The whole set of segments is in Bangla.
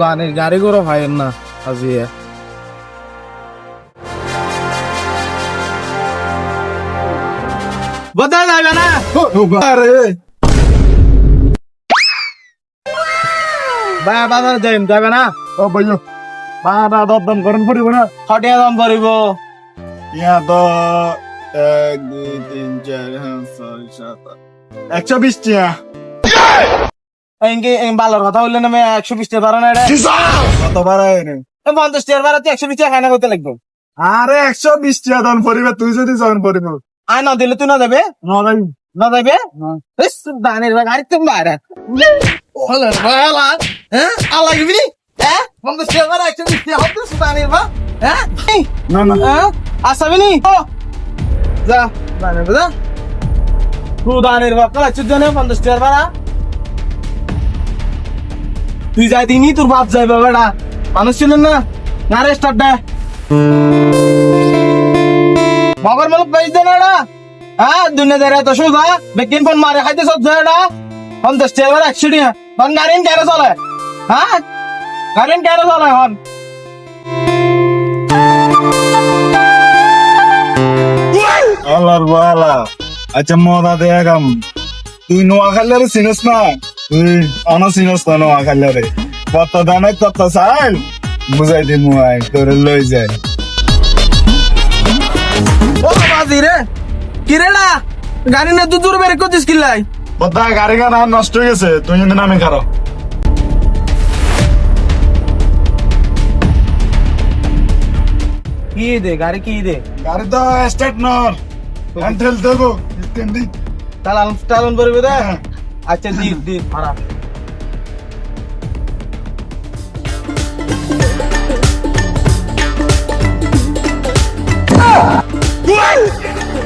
গানের গাড়ি করে হয় না আজিয়ে বদল যাবে না আরে বাজার যাবে না ও ভাইও বাবা দম গরম পড়িব না খটিয়া দাম পড়িব ইয়া তো 1 2 3 4 5 6 7 120 টিয়া এঙ্গে বালার কথা বললেন আমি 120 টাকা বাড়ানো এটা কত বাড়ায় রে 50 টাকা বাড়াতে 120 টাকা খানা করতে লাগবে আরে 120 টিয়া দাম পড়িব তুই যদি জন পড়িব আয় না দিলে তুই না যাবে নরাই না যাবে ইস দানের গাড়ি তুমি বাইরে ওলে বালা হ্যাঁ আল্লাহ গিবি হ্যাঁ 50 টাকা বাড়া 120 টাকা হতো দানের বা হ্যাঁ না না হ্যাঁ আসাবি নি যা দানের যা তুই দানের বা কলা চুদনে 50 টাকা বাড়া তুই যাই দিনি তোর বাপ যাইবে বেড়া মানুষ ছিল না না রে স্টার্ট দে মগর মালক পাইছ দে না এটা হ্যাঁ দুনিয়া দেরে তো সুদা বেকিন ফোন মারে খাইতে সব যায় এটা 50 টাকা 100 টাকা ফোন গাড়িন কেন চলে হ্যাঁ গাড়িন কেন চলে হন আল্লাহর বালা আচ্ছা মদা দেখাম তুই নোয়া খাইলে চিনস না তুই অন চিনস না নোয়া খাইলে কত দামে কত চাই বুঝাই দিম মুই তোরে লই যায় ও বাজি রে কি রে না গাড়ি না দূর বের করছিস কি লাই বদা গাড়ি গান নষ্ট হয়ে গেছে তুই যদি নামে খারো কি দে গাড়ি কি দে গাড়ি তো স্টার্ট নর হ্যান্ডেল দেবো স্ট্যান্ডিং চালান চালান করবে দে আচ্ছা দি দি ভাড়া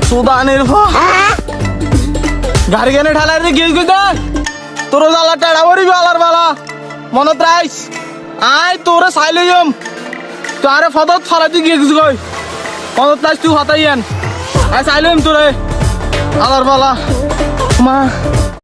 সুদানের গাড়ি কেনে ঠালাই রে গিয়ে গিয়ে দেখ তোর জ্বালা টেড়া পড়িবি আলার বালা মনত রাইস আয় তোরে চাইলে যাম তুই আরে ফদত ফালাই তুই গিয়ে গিয়ে গই মনত রাইস তুই হতাই আন আয় চাইলে তোরে আলার বালা মা